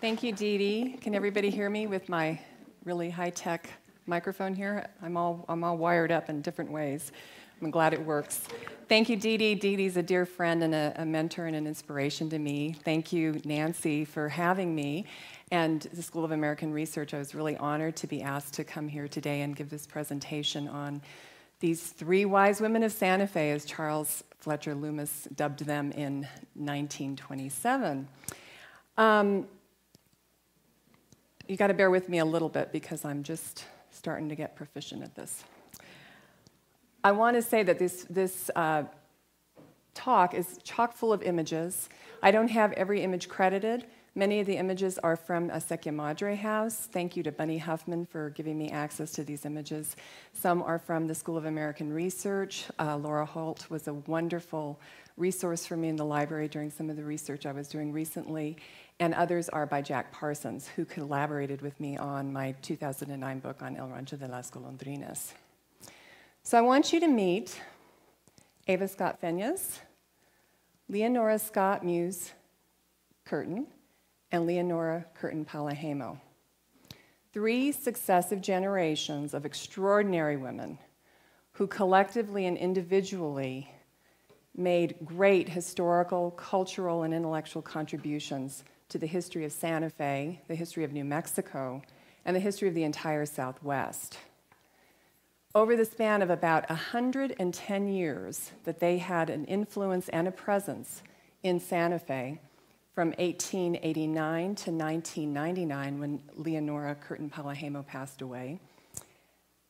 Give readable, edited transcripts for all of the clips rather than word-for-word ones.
Thank you, Dee Dee. Can everybody hear me with my really high-tech microphone here? I'm all wired up in different ways. I'm glad it works. Thank you, Dee Dee. Dee Dee's a dear friend and a mentor and an inspiration to me. Thank you, Nancy, for having me. And the School of American Research, I was really honored to be asked to come here today and give this presentation on these three wise women of Santa Fe, as Charles Fletcher Lummis dubbed them in 1927. You got to bear with me a little bit because I'm just starting to get proficient at this. I want to say that this talk is chock full of images. I don't have every image credited. Many of the images are from Acequia Madre House. Thank you to Bunny Huffman for giving me access to these images. Some are from the School of American Research. Laura Holt was a wonderful resource for me in the library during some of the research I was doing recently. And others are by Jack Parsons, who collaborated with me on my 2009 book on El Rancho de las Golondrinas. So I want you to meet Eva Scott Fenyes, Leonora Scott Muse Curtin, and Leonora Curtin Paloheimo. Three successive generations of extraordinary women who collectively and individually made great historical, cultural, and intellectual contributions to the history of Santa Fe, the history of New Mexico, and the history of the entire Southwest. Over the span of about 110 years that they had an influence and a presence in Santa Fe, from 1889 to 1999, when Leonora Curtin Paloheimo passed away,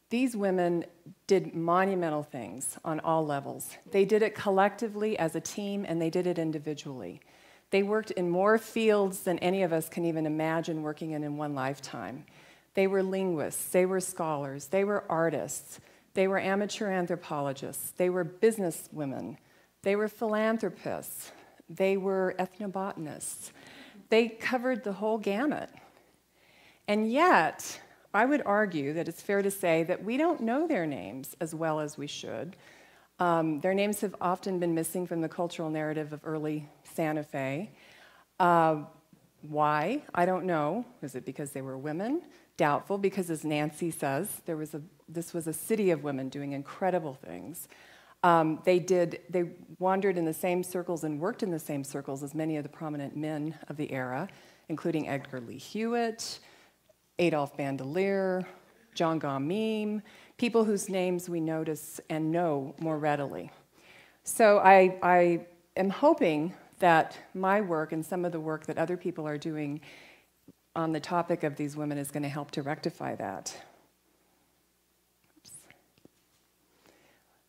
these women did monumental things on all levels. They did it collectively as a team, and they did it individually. They worked in more fields than any of us can even imagine working in one lifetime. They were linguists, they were scholars, they were artists, they were amateur anthropologists, they were business women, they were philanthropists, they were ethnobotanists. They covered the whole gamut. And yet, I would argue that it's fair to say that we don't know their names as well as we should. Their names have often been missing from the cultural narrative of early Santa Fe. Why? I don't know. Was it because they were women? Doubtful, because as Nancy says, this was a city of women doing incredible things. They wandered in the same circles and worked in the same circles as many of the prominent men of the era, including Edgar Lee Hewett, Adolph Bandelier, John Gaumeme, people whose names we notice and know more readily. So I am hoping that my work and some of the work that other people are doing on the topic of these women is going to help to rectify that. Oops.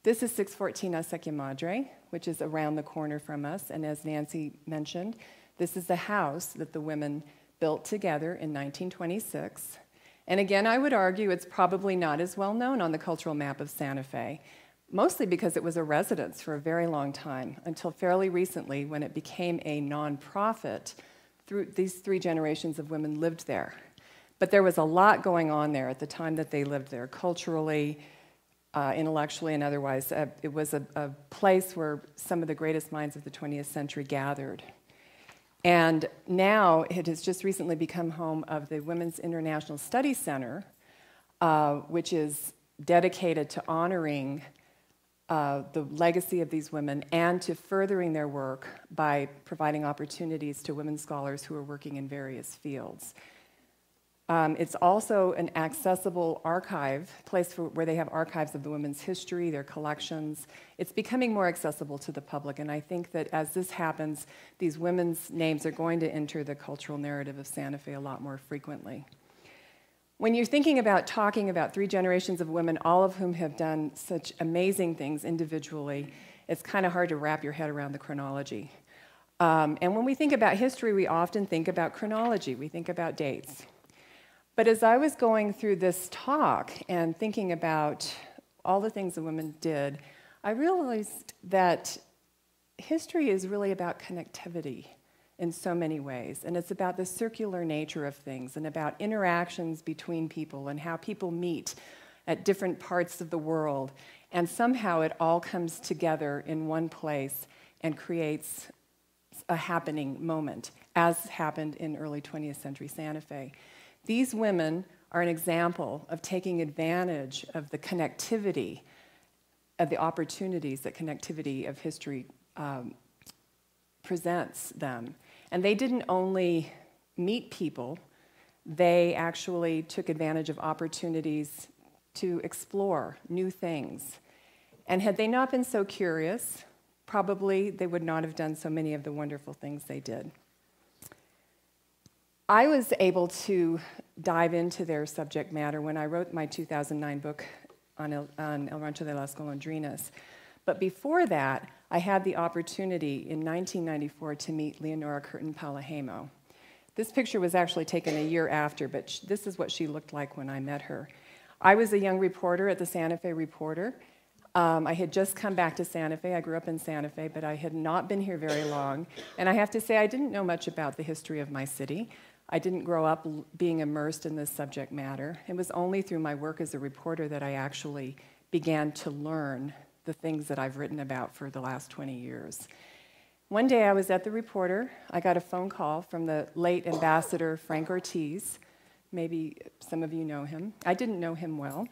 This is 614 Acequia Madre, which is around the corner from us, and as Nancy mentioned, this is the house that the women built together in 1926. And again, I would argue it's probably not as well known on the cultural map of Santa Fe, mostly because it was a residence for a very long time, until fairly recently when it became a nonprofit. Through these three generations of women lived there. But there was a lot going on there at the time that they lived there, culturally, intellectually, and otherwise. It was a place where some of the greatest minds of the 20th century gathered. And now it has just recently become home of the Women's International Studies Center, which is dedicated to honoring the legacy of these women and to furthering their work by providing opportunities to women scholars who are working in various fields. It's also an accessible archive, place where they have archives of the women's history, their collections. It's becoming more accessible to the public, and I think that as this happens, these women's names are going to enter the cultural narrative of Santa Fe a lot more frequently. When you're thinking about talking about three generations of women, all of whom have done such amazing things individually, it's kind of hard to wrap your head around the chronology. And when we think about history, we often think about chronology. We think about dates. But as I was going through this talk and thinking about all the things the women did, I realized that history is really about connectivity in so many ways, and it's about the circular nature of things and about interactions between people and how people meet at different parts of the world, and somehow it all comes together in one place and creates a happening moment as happened in early 20th century Santa Fe. These women are an example of taking advantage of the connectivity, of the opportunities that connectivity of history presents them. And they didn't only meet people, they actually took advantage of opportunities to explore new things. And had they not been so curious, probably they would not have done so many of the wonderful things they did. I was able to dive into their subject matter when I wrote my 2009 book on El Rancho de las Golondrinas. But before that, I had the opportunity in 1994 to meet Leonora Curtin Paloheimo. This picture was actually taken a year after, but this is what she looked like when I met her. I was a young reporter at the Santa Fe Reporter. I had just come back to Santa Fe. I grew up in Santa Fe, but I had not been here very long. And I have to say, I didn't know much about the history of my city. I didn't grow up being immersed in this subject matter. It was only through my work as a reporter that I actually began to learn the things that I've written about for the last 20 years. One day I was at the Reporter. I got a phone call from the late Ambassador Frank Ortiz. Maybe some of you know him. I didn't know him well,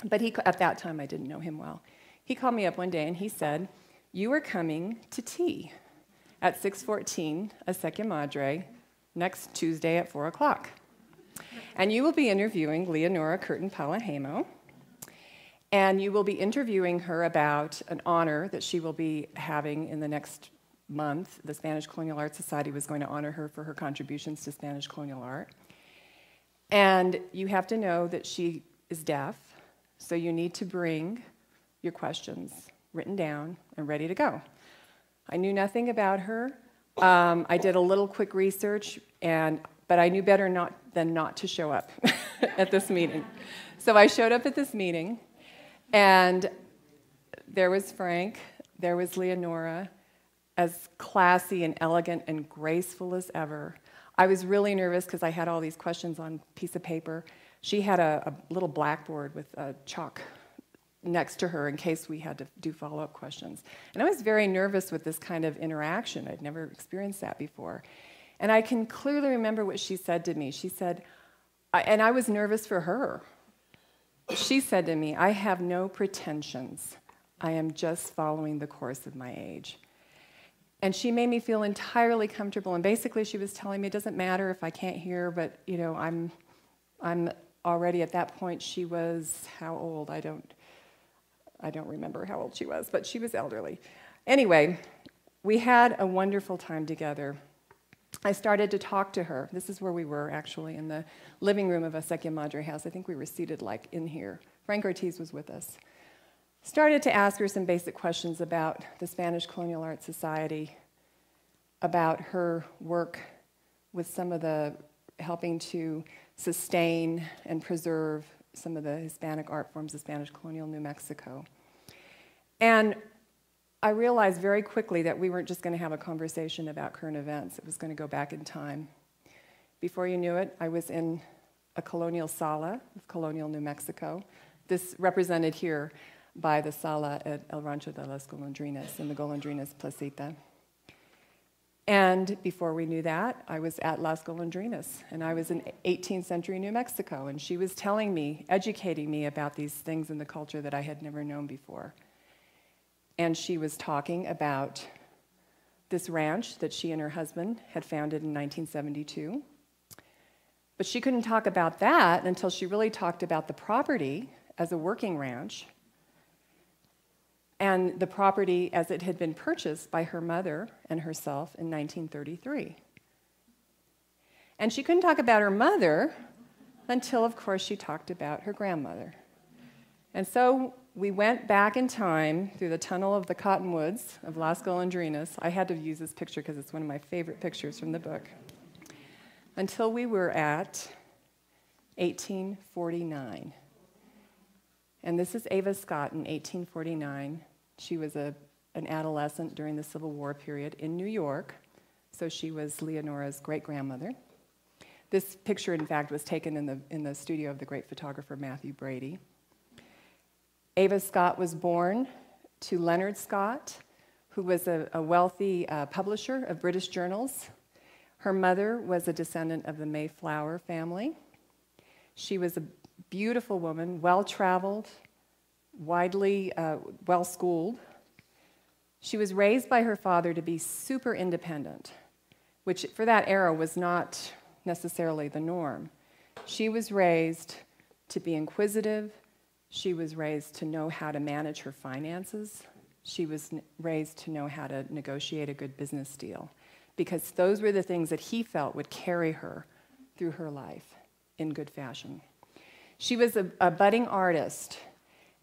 but at that time I didn't know him well. He called me up one day and he said, "You are coming to tea at 614 Acequia Madre next Tuesday at 4 o'clock. And you will be interviewing Leonora Curtin Paloheimo, and you will be interviewing her about an honor that she will be having in the next month. The Spanish Colonial Arts Society was going to honor her for her contributions to Spanish colonial art. And you have to know that she is deaf, so you need to bring your questions written down and ready to go." I knew nothing about her. I did a little quick research, but I knew better than not to show up at this meeting. So I showed up at this meeting, and there was Frank, there was Leonora, as classy and elegant and graceful as ever. I was really nervous because I had all these questions on a piece of paper. She had a little blackboard with chalk next to her in case we had to do follow-up questions. And I was very nervous with this kind of interaction. I'd never experienced that before. And I can clearly remember what she said to me. She said, and I was nervous for her. She said to me, "I have no pretensions. I am just following the course of my age." And she made me feel entirely comfortable. And basically she was telling me, it doesn't matter if I can't hear, but you know, I'm already at that point. She was how old? I don't remember how old she was, but she was elderly. Anyway, we had a wonderful time together. I started to talk to her. This is where we were, actually, in the living room of Acequia Madre House. I think we were seated like in here. Frank Ortiz was with us. Started to ask her some basic questions about the Spanish Colonial Arts Society, about her work with some of the helping to sustain and preserve some of the Hispanic art forms of Spanish colonial New Mexico. And I realized very quickly that we weren't just going to have a conversation about current events. It was going to go back in time. Before you knew it, I was in a colonial sala of colonial New Mexico. This represented here by the sala at El Rancho de las Golondrinas in the Golondrinas Placita. And before we knew that, I was at Las Golondrinas, and I was in 18th century New Mexico, and she was telling me, educating me about these things in the culture that I had never known before. And she was talking about this ranch that she and her husband had founded in 1972. But she couldn't talk about that until she really talked about the property as a working ranch, and the property as it had been purchased by her mother and herself in 1933. And she couldn't talk about her mother until, of course, she talked about her grandmother. And so we went back in time through the tunnel of the cottonwoods of Las Golondrinas. I had to use this picture because it's one of my favorite pictures from the book, until we were at 1849. And this is Ava Scott in 1849. She was an adolescent during the Civil War period in New York, so she was Leonora's great-grandmother. This picture, in fact, was taken in the studio of the great photographer Matthew Brady. Ava Scott was born to Leonard Scott, who was a wealthy publisher of British journals. Her mother was a descendant of the Mayflower family. She was a beautiful woman, well-traveled, widely well-schooled. She was raised by her father to be super independent, which for that era was not necessarily the norm. She was raised to be inquisitive. She was raised to know how to manage her finances. She was raised to know how to negotiate a good business deal, because those were the things that he felt would carry her through her life in good fashion. She was a budding artist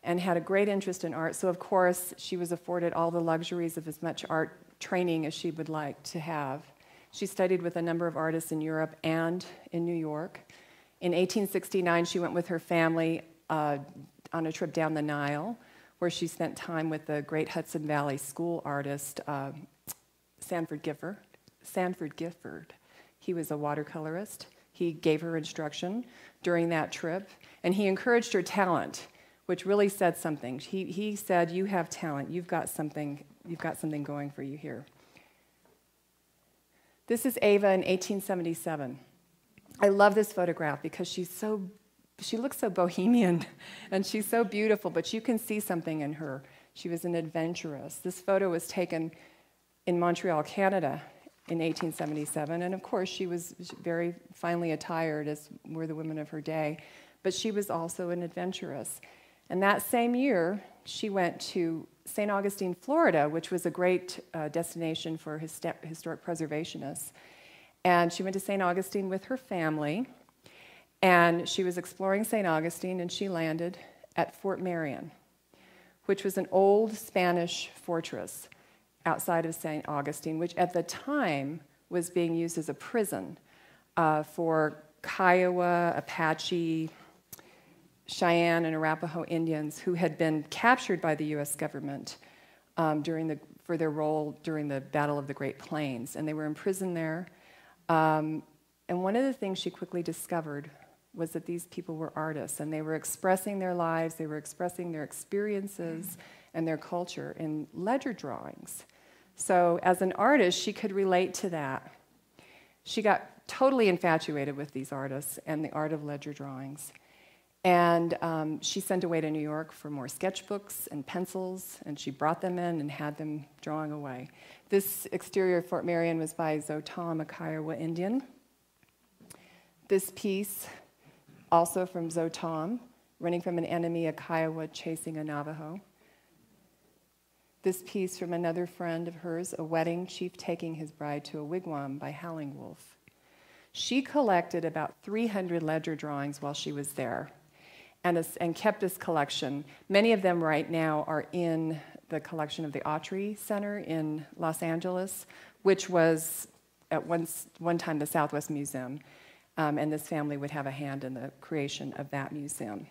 and had a great interest in art, so of course she was afforded all the luxuries of as much art training as she would like to have. She studied with a number of artists in Europe and in New York. In 1869, she went with her family on a trip down the Nile, where she spent time with the great Hudson Valley school artist, Sanford Gifford. He was a watercolorist. He gave her instruction during that trip, and he encouraged her talent, which really said something. He said, "You have talent. You've got something going for you here." This is Ava in 1877. I love this photograph because she looks so bohemian and she's so beautiful, but you can see something in her. She was an adventurous. This photo was taken in Montreal, Canada in 1877, and of course she was very finely attired, as were the women of her day, but she was also an adventurous. And that same year, she went to St. Augustine, Florida, which was a great destination for historic preservationists. And she went to St. Augustine with her family, and she was exploring St. Augustine, and she landed at Fort Marion, which was an old Spanish fortress outside of St. Augustine, which at the time was being used as a prison for Kiowa, Apache, Cheyenne, and Arapaho Indians who had been captured by the U.S. government for their role during the Battle of the Great Plains, and they were imprisoned there. And one of the things she quickly discovered was that these people were artists, and they were expressing their lives, they were expressing their experiences and their culture in ledger drawings. So as an artist, she could relate to that. She got totally infatuated with these artists and the art of ledger drawings. And she sent away to New York for more sketchbooks and pencils, and she brought them in and had them drawing away. This exterior of Fort Marion was by Zotom, a Kiowa Indian. This piece, also from Zotom, running from an enemy, a Kiowa chasing a Navajo. This piece from another friend of hers, a wedding chief taking his bride to a wigwam by Howling Wolf. She collected about 300 ledger drawings while she was there, and kept this collection. Many of them right now are in the collection of the Autry Center in Los Angeles, which was at one time the Southwest Museum, and this family would have a hand in the creation of that museum.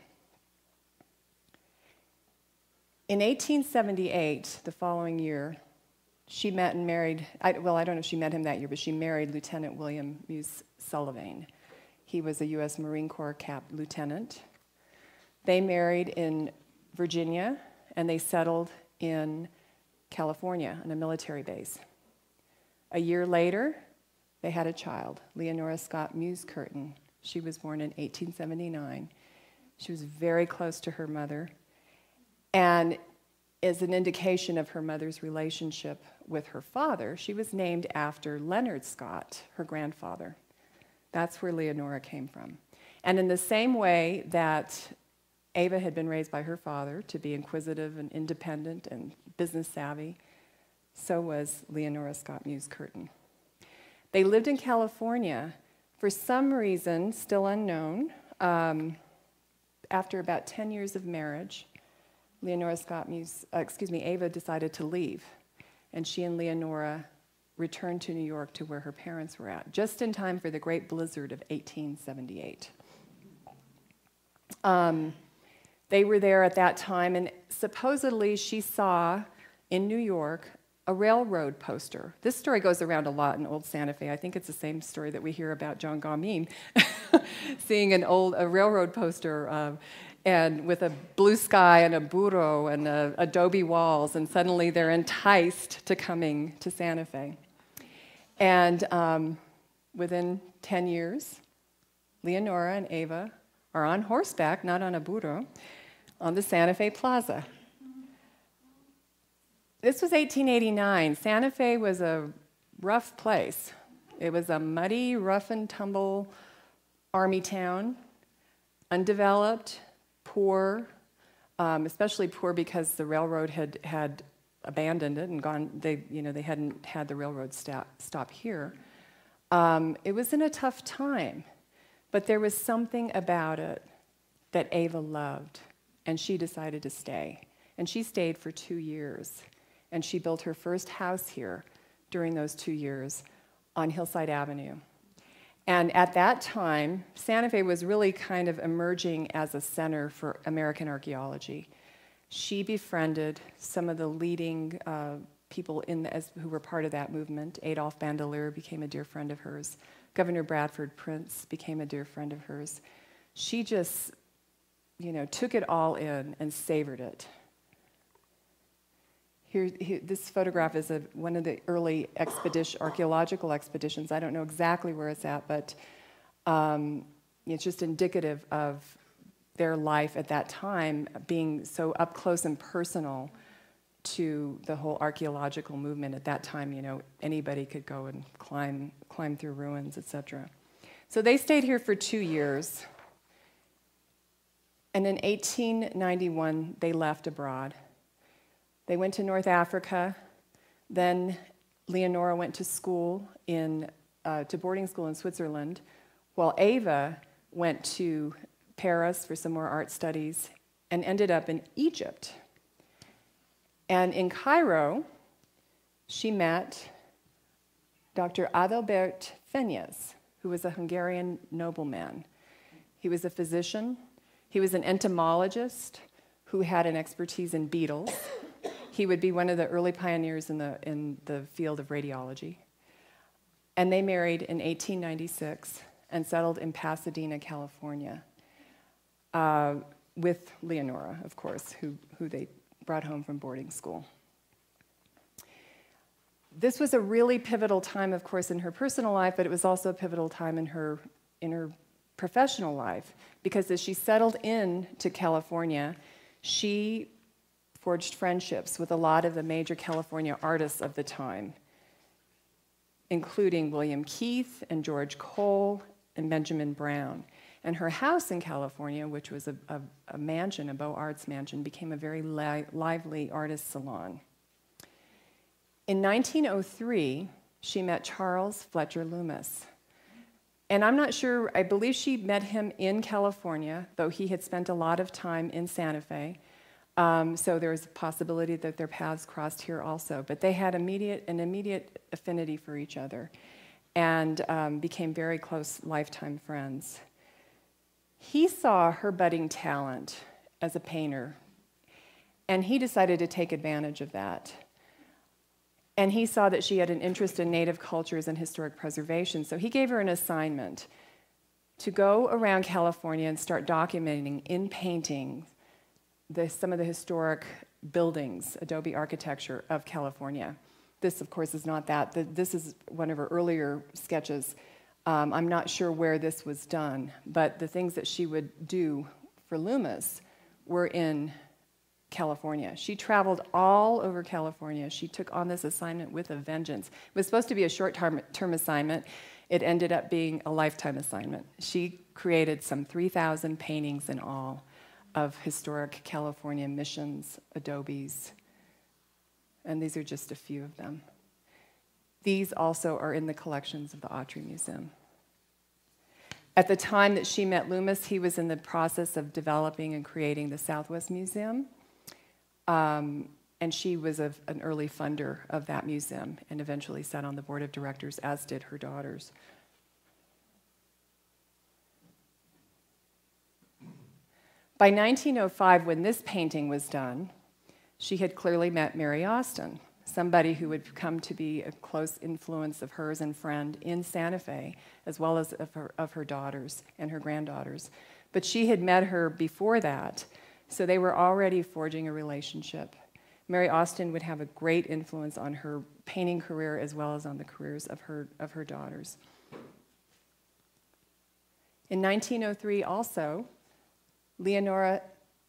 In 1878, the following year, she met and married, I don't know if she met him that year, but she married Lieutenant William Muse Sullivan. He was a U.S. Marine Corps lieutenant. They married in Virginia, and they settled in California on a military base. A year later, they had a child, Leonora Scott Muse Curtin. She was born in 1879. She was very close to her mother, and as an indication of her mother's relationship with her father, she was named after Leonard Scott, her grandfather. That's where Leonora came from. And in the same way that Ava had been raised by her father to be inquisitive and independent and business savvy, so was Leonora Scott Muse Curtin. They lived in California for some reason, still unknown. After about 10 years of marriage, Ava decided to leave, and she and Leonora returned to New York to where her parents were at, just in time for the Great Blizzard of 1878. They were there at that time, and supposedly she saw in New York a railroad poster. This story goes around a lot in Old Santa Fe. I think it's the same story that we hear about John Gamin, seeing a railroad poster and with a blue sky and a burro and adobe walls, and suddenly they're enticed to coming to Santa Fe. And within 10 years, Leonora and Ava are on horseback, not on a burro, on the Santa Fe Plaza. This was 1889. Santa Fe was a rough place. It was a muddy, rough and tumble army town, undeveloped, poor, especially poor because the railroad had abandoned it and gone. They hadn't had the railroad stop here. It was in a tough time, but there was something about it that Ava loved, and she decided to stay. And she stayed for 2 years, and she built her first house here during those 2 years on Hillside Avenue. And at that time, Santa Fe was really kind of emerging as a center for American archaeology. She befriended some of the leading people who were part of that movement. Adolph Bandelier became a dear friend of hers. Governor Bradford Prince became a dear friend of hers. She just, took it all in and savored it. Here, this photograph is one of the early archaeological expeditions. I don't know exactly where it's at, but it's just indicative of their life at that time being so up close and personal to the whole archaeological movement. At that time, anybody could go and climb through ruins, etc. So they stayed here for 2 years. And in 1891, they left abroad. They went to North Africa. Then Leonora went to to boarding school in Switzerland, while Ava went to Paris for some more art studies and ended up in Egypt. And in Cairo, she met Dr. Adolph Fenyes, who was a Hungarian nobleman. He was a physician. He was an entomologist who had an expertise in beetles. He would be one of the early pioneers in the field of radiology. And they married in 1896 and settled in Pasadena, California, with Leonora, of course, who they brought home from boarding school. This was a really pivotal time, of course, in her personal life, but it was also a pivotal time in her professional life, because as she settled into California, she forged friendships with a lot of the major California artists of the time, including William Keith and George Cole and Benjamin Brown. And her house in California, which was a mansion, a Beaux Arts mansion, became a very lively artist salon. In 1903, she met Charles Fletcher Lummis. And I'm not sure, I believe she met him in California, though he had spent a lot of time in Santa Fe. So there was a possibility that their paths crossed here also. But they had an immediate affinity for each other and became very close lifetime friends. He saw her budding talent as a painter, and he decided to take advantage of that. And he saw that she had an interest in native cultures and historic preservation, so he gave her an assignment to go around California and start documenting in painting some of the historic buildings, adobe architecture of California. This, of course, is not that. This is one of her earlier sketches. I'm not sure where this was done, but the things that she would do for Lummis were in California. She traveled all over California. She took on this assignment with a vengeance. It was supposed to be a short-term assignment. It ended up being a lifetime assignment. She created some 3,000 paintings in all of historic California missions, adobes, and these are just a few of them. These also are in the collections of the Autry Museum. At the time that she met Lummis, he was in the process of developing and creating the Southwest Museum, and she was an early funder of that museum and eventually sat on the board of directors, as did her daughters. By 1905, when this painting was done, she had clearly met Mary Austin, somebody who would come to be a close influence of hers and friend in Santa Fe, as well as of her daughters and her granddaughters. But she had met her before that, so they were already forging a relationship. Mary Austin would have a great influence on her painting career as well as on the careers of her daughters. In 1903 also, Leonora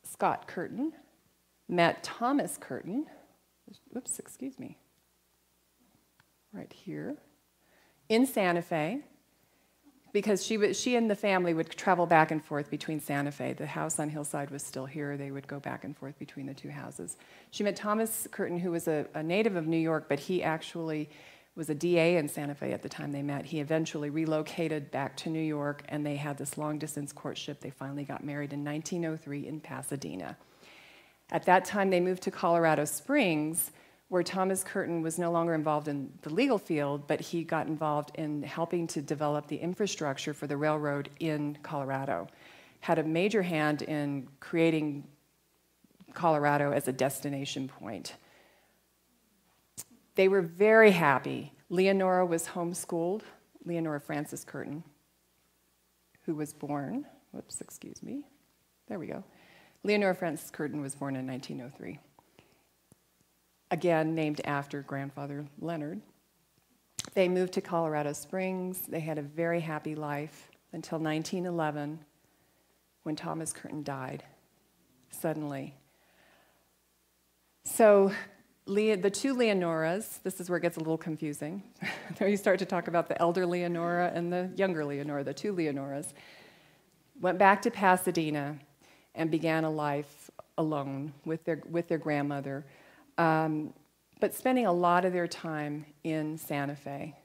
Scott Curtin met Thomas Curtin, oops, excuse me, right here, in Santa Fe, because she and the family would travel back and forth between Santa Fe. The house on Hillside was still here. They would go back and forth between the two houses. She met Thomas Curtin, who was a native of New York, but he actually was a DA in Santa Fe at the time they met. He eventually relocated back to New York, and they had this long-distance courtship. They finally got married in 1903 in Pasadena. At that time, they moved to Colorado Springs, where Thomas Curtin was no longer involved in the legal field, but he got involved in helping to develop the infrastructure for the railroad in Colorado. Had a major hand in creating Colorado as a destination point. They were very happy. Leonora was homeschooled, Leonora Francis Curtin, who was born, whoops, excuse me, there we go. Leonora Francis Curtin was born in 1903. Again, named after grandfather Leonard. They moved to Colorado Springs. They had a very happy life until 1911, when Thomas Curtin died suddenly. So the two Leonoras, this is where it gets a little confusing. There you start to talk about the elder Leonora and the younger Leonora, the two Leonoras, went back to Pasadena and began a life alone with their grandmother, but spending a lot of their time in Santa Fe.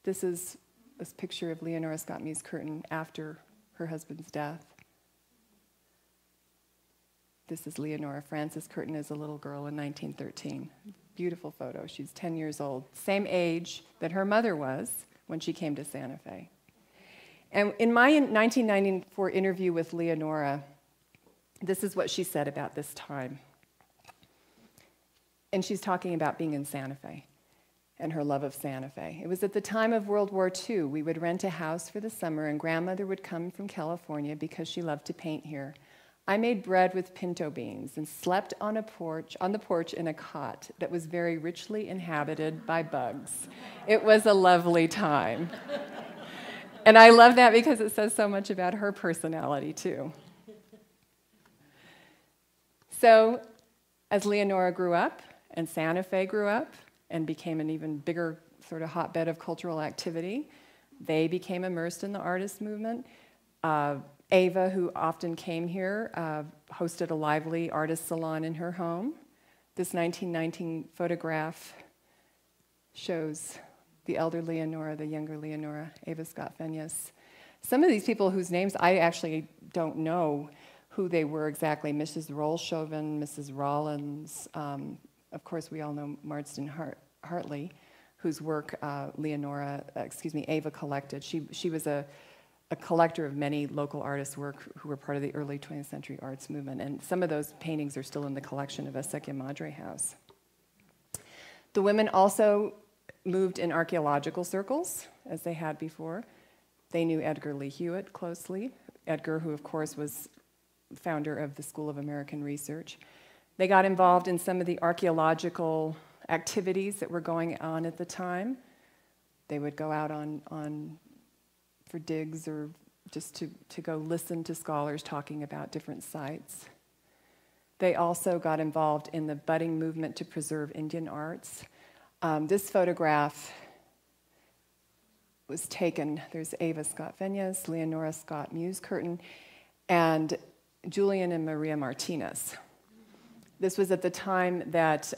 This is a picture of Leonora Scott Muse Curtin after her husband's death. This is Leonora Francis Curtin as a little girl in 1913. Beautiful photo. She's 10 years old, same age that her mother was when she came to Santa Fe. And in my 1994 interview with Leonora, this is what she said about this time. And she's talking about being in Santa Fe and her love of Santa Fe. It was at the time of World War II. We would rent a house for the summer, and grandmother would come from California because she loved to paint here. I made bread with pinto beans and slept on the porch in a cot that was very richly inhabited by bugs. It was a lovely time. And I love that because it says so much about her personality, too. So, as Leonora grew up, and Santa Fe grew up, and became an even bigger sort of hotbed of cultural activity, they became immersed in the artist movement. Ava, who often came here, hosted a lively artist salon in her home. This 1919 photograph shows the elder Leonora, the younger Leonora, Eva Scott Fenyes. Some of these people whose names I actually don't know who they were exactly. Mrs. Rolshoven, Mrs. Rollins. Of course, we all know Marsden Hartley, whose work Ava collected. She was a collector of many local artists' work who were part of the early 20th century arts movement, and some of those paintings are still in the collection of Acequia Madre House. The women also moved in archaeological circles, as they had before. They knew Edgar Lee Hewett closely. Edgar, who of course was founder of the School of American Research. They got involved in some of the archaeological activities that were going on at the time. They would go out for digs or just to go listen to scholars talking about different sites. They also got involved in the budding movement to preserve Indian arts. This photograph was taken, there's Eva Scott Fenyes, Leonora Scott Muse Curtin, and Julian and Maria Martinez. This was at the time that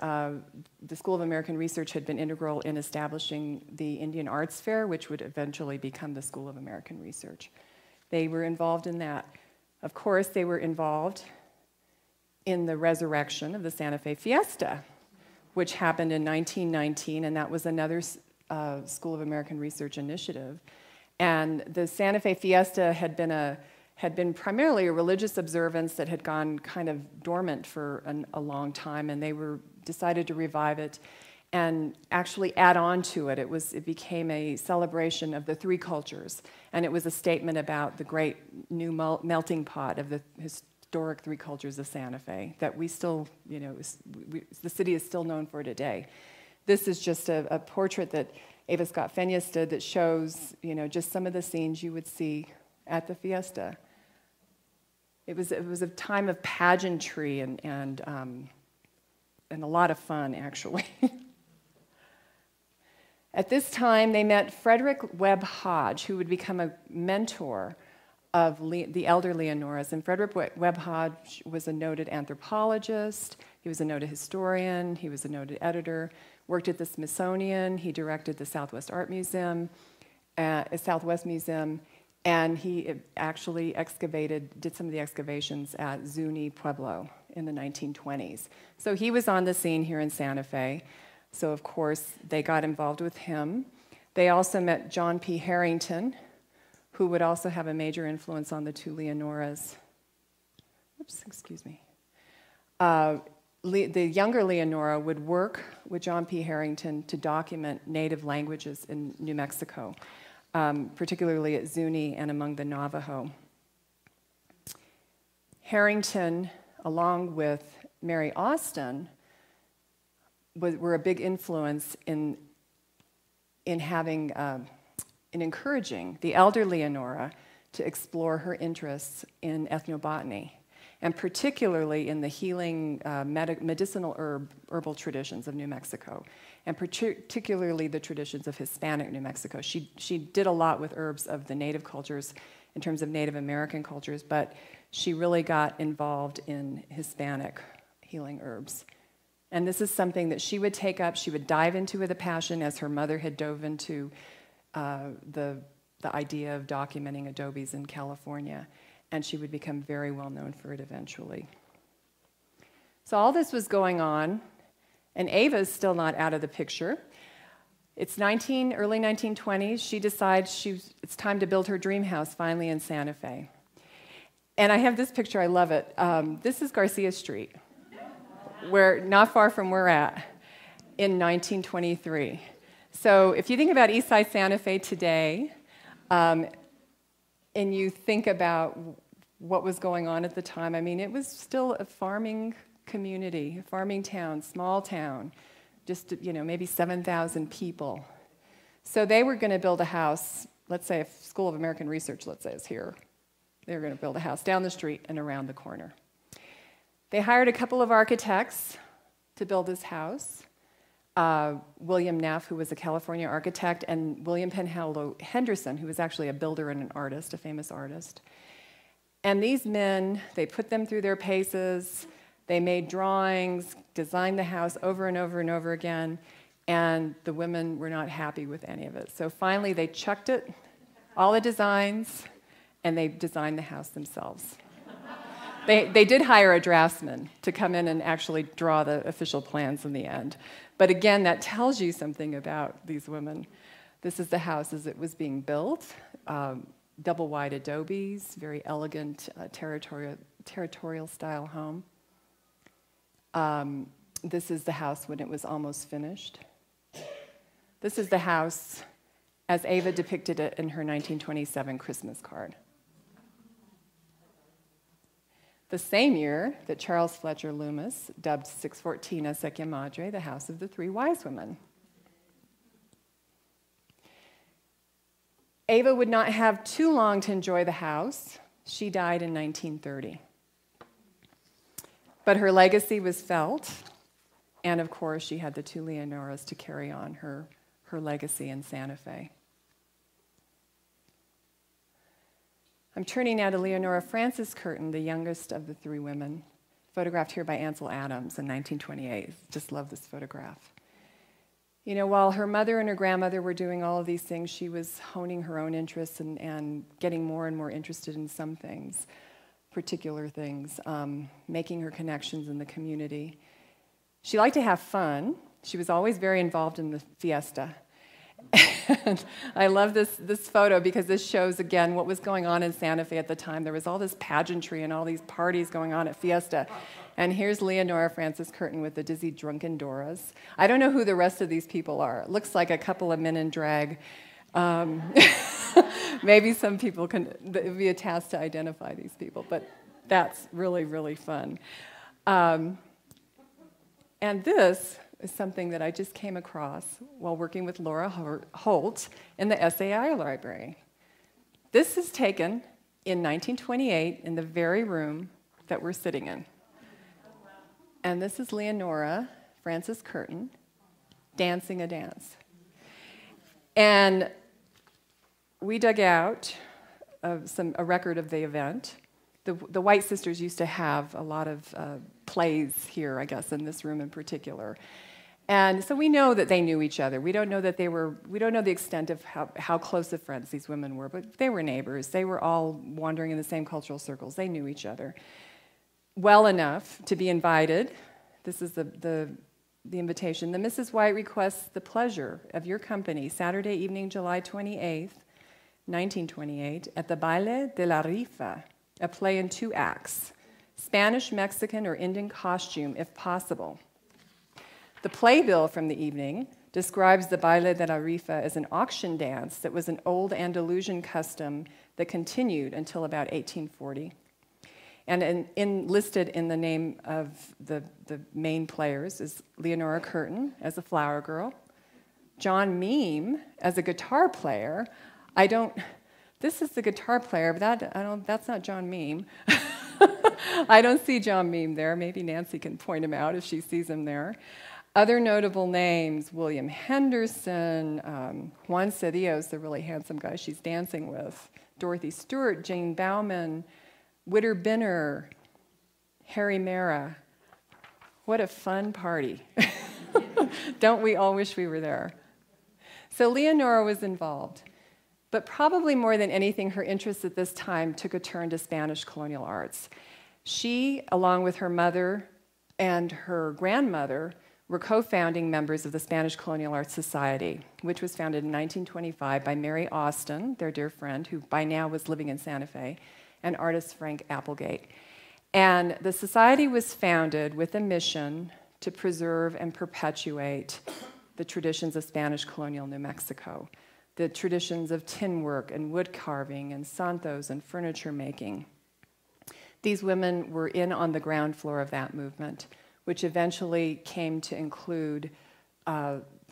the School of American Research had been integral in establishing the Indian Arts Fair, which would eventually become the School of American Research. They were involved in that. Of course, they were involved in the resurrection of the Santa Fe Fiesta, which happened in 1919, and that was another School of American Research initiative. And the Santa Fe Fiesta had been primarily a religious observance that had gone kind of dormant for a long time, and they decided to revive it and actually add on to it. It became a celebration of the three cultures, and it was a statement about the great new melting pot of the historic three cultures of Santa Fe that we still, the city is still known for today. This is just a portrait that Eva Scott Fenyes did that shows, just some of the scenes you would see at the fiesta. It was a time of pageantry and a lot of fun, actually. At this time, they met Frederick WEB Hodge, who would become a mentor of the elder Leanoras. And Frederick WEB Hodge was a noted anthropologist, he was a noted historian, he was a noted editor, worked at the Smithsonian, he directed the Southwest Museum, and he actually did some of the excavations at Zuni Pueblo in the 1920s. So he was on the scene here in Santa Fe. So of course, they got involved with him. They also met John P. Harrington, who would also have a major influence on the two Leanoras. Oops, excuse me. The younger Leonora would work with John P. Harrington to document native languages in New Mexico, particularly at Zuni and among the Navajo. Harrington, along with Mary Austin, were a big influence in encouraging the elder Leonora to explore her interests in ethnobotany, and particularly in the healing medicinal herbal traditions of New Mexico, and particularly the traditions of Hispanic New Mexico. She did a lot with herbs of the native cultures in terms of Native American cultures, but she really got involved in Hispanic healing herbs. And this is something that she would take up, she would dive into with a passion, as her mother had dove into the idea of documenting adobes in California, and she would become very well known for it eventually. So all this was going on, and Ava is still not out of the picture. It's early 1920s. She decides it's time to build her dream house finally in Santa Fe. And I have this picture, I love it. This is Garcia Street, not far from where we're at, in 1923. So if you think about Eastside Santa Fe today, and you think about what was going on at the time, I mean, it was still a farming community, a farming town, small town, just, maybe 7,000 people. So they were going to build a house, let's say if School of American Research, let's say, is here. They were going to build a house down the street and around the corner. They hired a couple of architects to build this house. William Neff, who was a California architect, and William Penhallow Henderson, who was actually a builder and an artist, a famous artist. And these men, they put them through their paces, they made drawings, designed the house over and over and over again, and the women were not happy with any of it. So finally they chucked it, all the designs, and they designed the house themselves. They did hire a draftsman to come in and actually draw the official plans in the end. But again, that tells you something about these women. This is the house as it was being built. Double wide adobes, very elegant territorial style home. This is the house when it was almost finished. This is the house as Ava depicted it in her 1927 Christmas card. The same year that Charles Fletcher Lummis dubbed 614 Acequia Madre the house of the three wise women. Ava would not have too long to enjoy the house. She died in 1930. But her legacy was felt, and of course she had the two Leanoras to carry on her legacy in Santa Fe. I'm turning now to Leonora Francis Curtin, the youngest of the three women, photographed here by Ansel Adams in 1928. Just love this photograph. While her mother and her grandmother were doing all of these things, she was honing her own interests and getting more and more interested in some things, particular things, making her connections in the community. She liked to have fun. She was always very involved in the fiesta. And I love this photo because this shows, again, what was going on in Santa Fe at the time. There was all this pageantry and all these parties going on at Fiesta. And here's Leonora Francis Curtin with the dizzy drunken Doras. I don't know who the rest of these people are. It looks like a couple of men in drag. Maybe some people it would be a task to identify these people, but that's really, really fun. And this is something that I just came across while working with Laura Holt in the SAI library. This is taken in 1928 in the very room that we're sitting in. And this is Leonora Francis Curtin dancing a dance. And we dug out a record of the event. The White Sisters used to have a lot of plays here, I guess, in this room in particular. And so we know that they knew each other. We don't know that we don't know the extent of how close of friends these women were, but they were neighbors. They were all wandering in the same cultural circles. They knew each other well enough to be invited. This is the invitation. The Mrs. White requests the pleasure of your company Saturday evening, July 28th, 1928, at the Baile de la Rifa, a play in 2 acts, Spanish, Mexican, or Indian costume, if possible. The playbill from the evening describes the Baile de la Rifa as an auction dance that was an old Andalusian custom that continued until about 1840. And listed in the name of the main players is Leonora Curtin as a flower girl, John Meme as a guitar player. This is the guitar player, but that's not John Meme. I don't see John Meme there. Maybe Nancy can point him out if she sees him there. Other notable names, William Henderson, Juan Cedillos, the really handsome guy she's dancing with, Dorothy Stewart, Jane Bauman, Witter Binner, Harry Mara. What a fun party. Don't we all wish we were there? So Leonora was involved. But probably more than anything, her interests at this time took a turn to Spanish colonial arts. She, along with her mother and her grandmother, were co-founding members of the Spanish Colonial Arts Society, which was founded in 1925 by Mary Austin, their dear friend, who by now was living in Santa Fe, and artist Frank Applegate. And the society was founded with a mission to preserve and perpetuate the traditions of Spanish colonial New Mexico, the traditions of tin work and wood carving and santos and furniture making. These women were in on the ground floor of that movement, which eventually came to include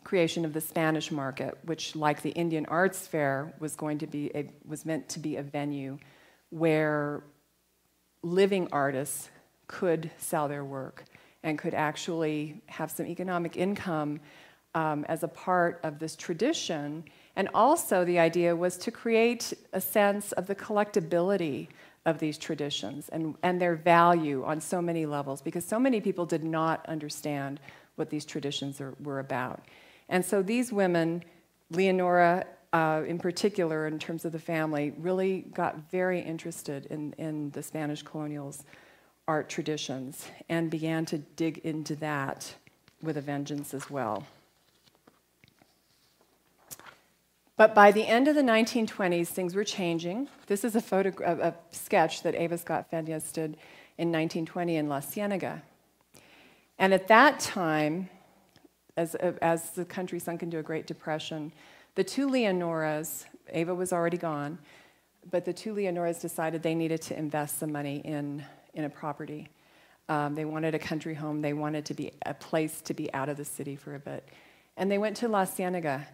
creation of the Spanish market, which, like the Indian Arts Fair, was meant to be a venue where living artists could sell their work and could actually have some economic income as a part of this tradition. And also the idea was to create a sense of the collectability of these traditions and their value on so many levels, because so many people did not understand what these traditions were about. And so these women, Leonora in particular in terms of the family, really got very interested in the Spanish colonials' art traditions and began to dig into that with a vengeance as well. But by the end of the 1920s, things were changing. This is a sketch that Eva Scott Fenyes did in 1920 in La Cienega. And at that time, as the country sunk into a Great Depression, the 2 Leonoras, Eva was already gone, but the 2 Leonoras decided they needed to invest some money in a property. They wanted a country home. They wanted to be a place to be out of the city for a bit. And they went to La Cienega,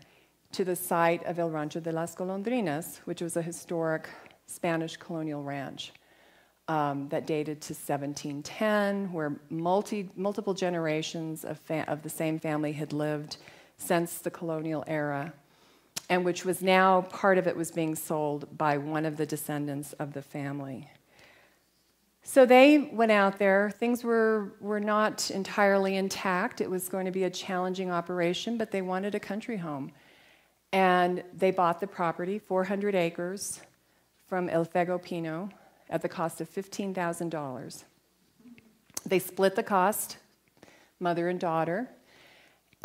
to the site of El Rancho de las Golondrinas, which was a historic Spanish colonial ranch that dated to 1710, where multiple generations of the same family had lived since the colonial era, and which was now, part of it was being sold by one of the descendants of the family. So they went out there. Things were not entirely intact. It was going to be a challenging operation, but they wanted a country home. And they bought the property, 400 acres, from El Fego Pino at the cost of $15,000. They split the cost, mother and daughter.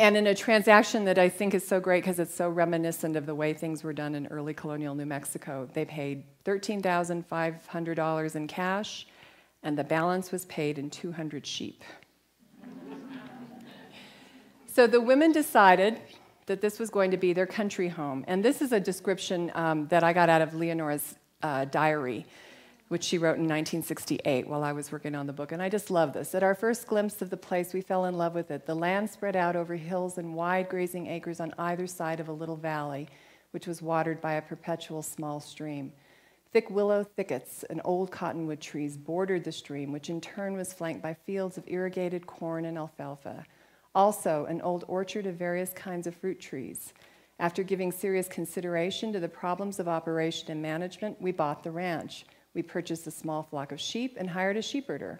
And in a transaction that I think is so great because it's so reminiscent of the way things were done in early colonial New Mexico, they paid $13,500 in cash, and the balance was paid in 200 sheep. So the women decided that this was going to be their country home. And this is a description that I got out of Leonora's diary. which she wrote in 1968 while I was working on the book. And I just love this. At our first glimpse of the place, we fell in love with it. The land spread out over hills and wide grazing acres on either side of a little valley, which was watered by a perpetual small stream. Thick willow thickets and old cottonwood trees bordered the stream, which in turn was flanked by fields of irrigated corn and alfalfa. Also, an old orchard of various kinds of fruit trees. After giving serious consideration to the problems of operation and management, we bought the ranch. We purchased a small flock of sheep and hired a sheepherder.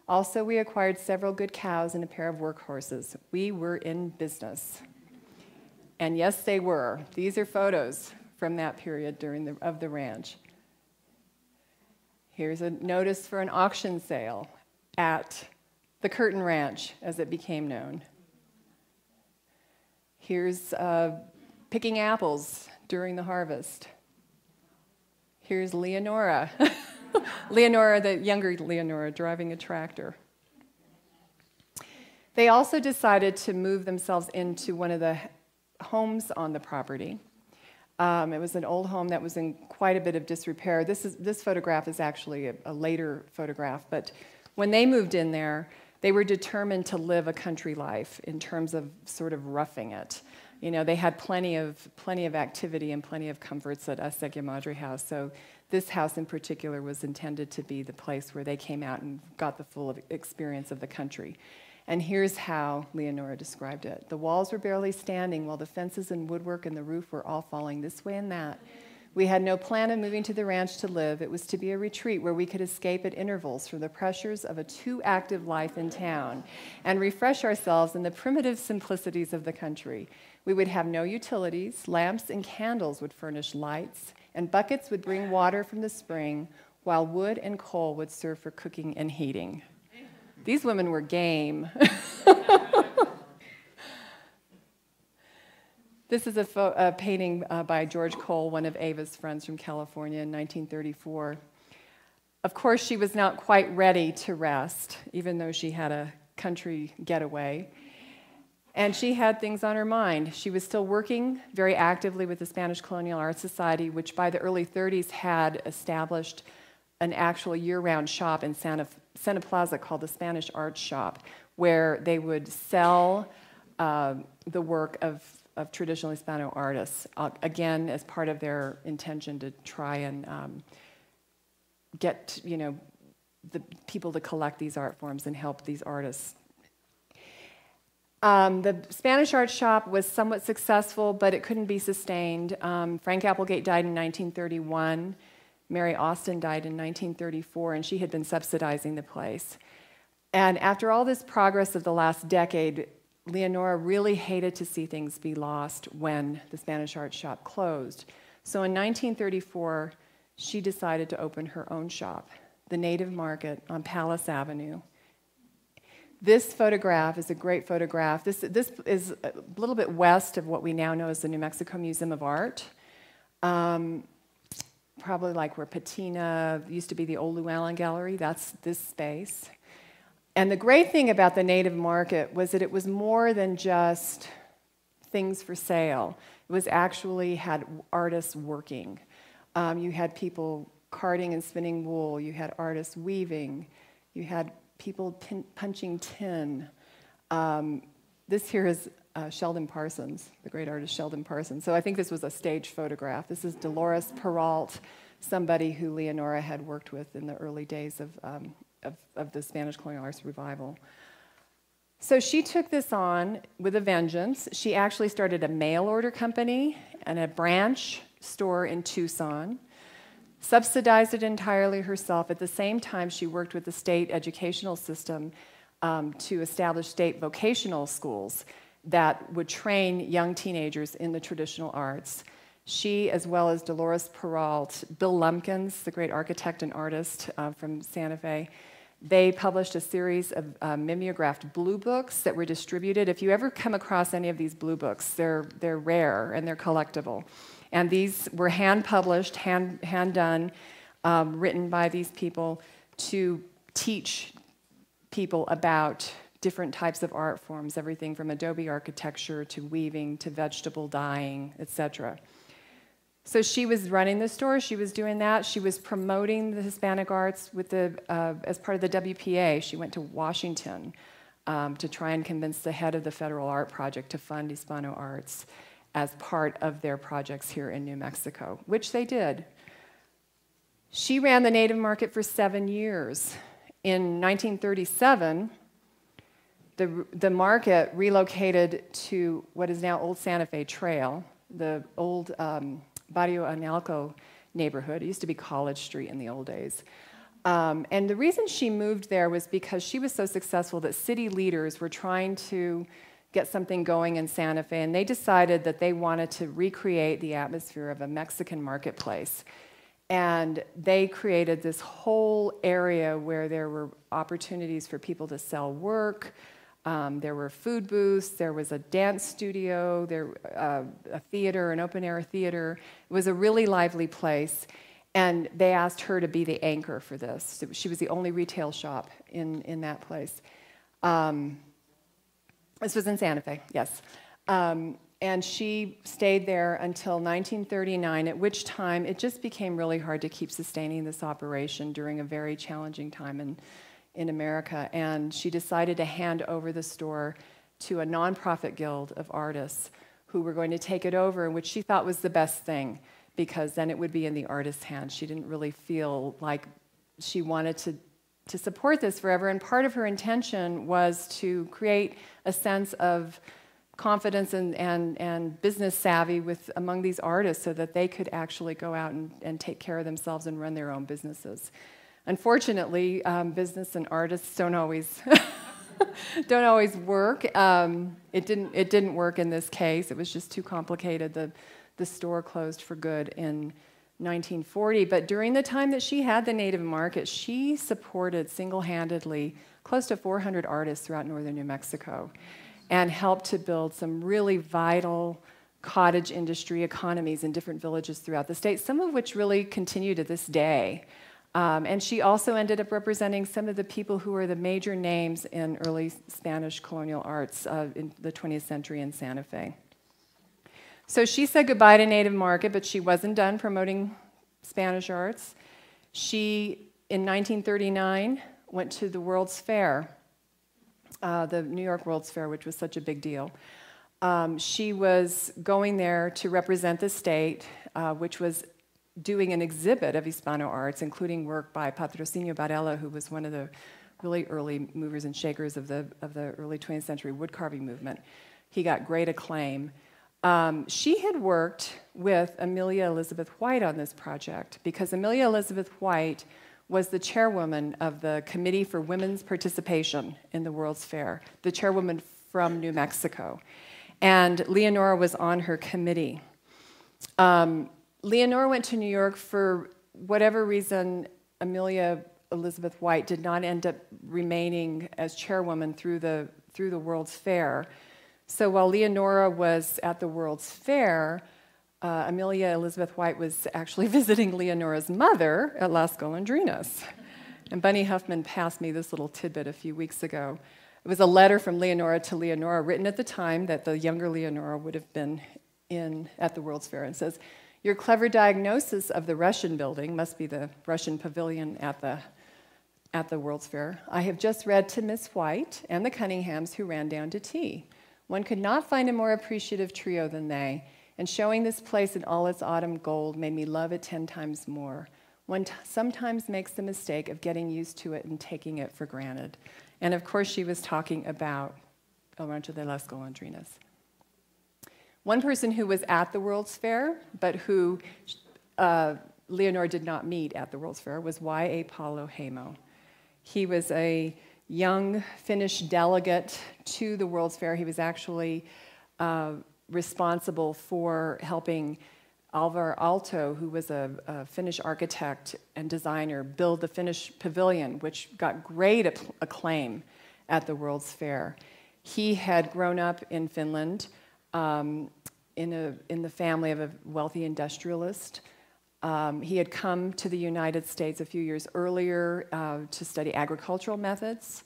Also, we acquired several good cows and a pair of workhorses. We were in business. And yes, they were. These are photos from that period of the ranch. Here's a notice for an auction sale at the Curtin Ranch, as it became known. Here's picking apples during the harvest. Here's Leonora. Leonora, the younger Leonora, driving a tractor. They also decided to move themselves into one of the homes on the property. It was an old home that was in quite a bit of disrepair. This photograph is actually a later photograph, but when they moved in there, they were determined to live a country life in terms of sort of roughing it. You know, they had plenty of activity and plenty of comforts at Acequia Madre House. So this house in particular was intended to be the place where they came out and got the full experience of the country. And here's how Leonora described it. The walls were barely standing while the fences and woodwork and the roof were all falling this way and that. We had no plan of moving to the ranch to live. It was to be a retreat where we could escape at intervals from the pressures of a too active life in town and refresh ourselves in the primitive simplicities of the country. We would have no utilities. Lamps and candles would furnish lights, and buckets would bring water from the spring, while wood and coal would serve for cooking and heating. These women were game. This is a painting by George Cole, one of Ava's friends from California in 1934. Of course, she was not quite ready to rest, even though she had a country getaway. And she had things on her mind. She was still working very actively with the Spanish Colonial Arts Society, which by the early 30s had established an actual year-round shop in Santa Plaza called the Spanish Arts Shop, where they would sell the work of traditional Hispano artists, again, as part of their intention to try and get, the people to collect these art forms and help these artists. The Spanish Arts Shop was somewhat successful, but it couldn't be sustained. Frank Applegate died in 1931. Mary Austin died in 1934, and she had been subsidizing the place. And after all this progress of the last decade, Leonora really hated to see things be lost when the Spanish Arts Shop closed. So in 1934, she decided to open her own shop, the Native Market on Palace Avenue. This photograph is a great photograph. This is a little bit west of what we now know as the New Mexico Museum of Art. Probably like where Patina used to be the old Llewellyn Gallery. That's this space. And the great thing about the Native Market was that it was more than just things for sale. It was actually had artists working. You had people carding and spinning wool. You had artists weaving. You had people punching tin. This here is Sheldon Parsons, the great artist Sheldon Parsons. So I think this was a stage photograph. This is Dolores Peralt, somebody who Leonora had worked with in the early days of the Spanish Colonial Arts Revival. So she took this on with a vengeance. She actually started a mail order company and a branch store in Tucson, subsidized it entirely herself. At the same time, she worked with the state educational system to establish state vocational schools that would train young teenagers in the traditional arts. She, as well as Dolores Peralt, Bill Lumpkins, the great architect and artist from Santa Fe, they published a series of mimeographed blue books that were distributed. If you ever come across any of these blue books, they're rare and they're collectible. And these were hand-published, hand-done, written by these people to teach people about different types of art forms, everything from adobe architecture to weaving to vegetable dyeing, etc. So she was running the store, she was doing that, she was promoting the Hispanic arts with as part of the WPA. She went to Washington to try and convince the head of the Federal Art Project to fund Hispano arts as part of their projects here in New Mexico, which they did. She ran the Native Market for 7 years. In 1937, the market relocated to what is now Old Santa Fe Trail, the old Barrio Analco neighborhood. It used to be College Street in the old days. And the reason she moved there was because she was so successful that city leaders were trying to get something going in Santa Fe, and they decided that they wanted to recreate the atmosphere of a Mexican marketplace. And they created this whole area where there were opportunities for people to sell work. There were food booths, there was a dance studio, a theater, an open-air theater. It was a really lively place, and they asked her to be the anchor for this. So she was the only retail shop in that place. This was in Santa Fe, yes. And she stayed there until 1939, at which time it just became really hard to keep sustaining this operation during a very challenging time in America, and she decided to hand over the store to a nonprofit guild of artists who were going to take it over, which she thought was the best thing, because then it would be in the artist's hands. She didn't really feel like she wanted to support this forever, and part of her intention was to create a sense of confidence and business savvy among these artists so that they could actually go out and take care of themselves and run their own businesses. Unfortunately, business and artists don't always work. It didn't work in this case. It was just too complicated. The store closed for good in 1940. But during the time that she had the Native Market, she supported single-handedly close to 400 artists throughout northern New Mexico, and helped to build some really vital cottage industry economies in different villages throughout the state, some of which really continue to this day. And she also ended up representing some of the people who were the major names in early Spanish colonial arts in the 20th century in Santa Fe. So she said goodbye to Native Market, but she wasn't done promoting Spanish arts. She, in 1939, went to the World's Fair, the New York World's Fair, which was such a big deal. She was going there to represent the state, which was doing an exhibit of Hispano arts, including work by Patrocinio Varela, who was one of the really early movers and shakers of the early 20th century woodcarving movement. He got great acclaim. She had worked with Amelia Elizabeth White on this project because Amelia Elizabeth White was the chairwoman of the Committee for Women's Participation in the World's Fair, the chairwoman from New Mexico. And Leonora was on her committee. Leonora went to New York for whatever reason. Amelia Elizabeth White did not end up remaining as chairwoman through the World's Fair. So while Leonora was at the World's Fair, Amelia Elizabeth White was actually visiting Leonora's mother at Las Golondrinas. And Bunny Huffman passed me this little tidbit a few weeks ago. It was a letter from Leonora to Leonora, written at the time that the younger Leonora would have been at the World's Fair, and says, "Your clever diagnosis of the Russian building," must be the Russian pavilion at the World's Fair, "I have just read to Miss White and the Cunninghams who ran down to tea. One could not find a more appreciative trio than they, and showing this place in all its autumn gold made me love it 10 times more. One sometimes makes the mistake of getting used to it and taking it for granted." And of course she was talking about El Rancho de las Golondrinas. One person who was at the World's Fair, but who Leonora did not meet at the World's Fair, was Y.A. Paloheimo. He was a young Finnish delegate to the World's Fair. He was actually responsible for helping Alvar Aalto, who was a Finnish architect and designer, build the Finnish pavilion, which got great acclaim at the World's Fair. He had grown up in Finland in the family of a wealthy industrialist. He had come to the United States a few years earlier to study agricultural methods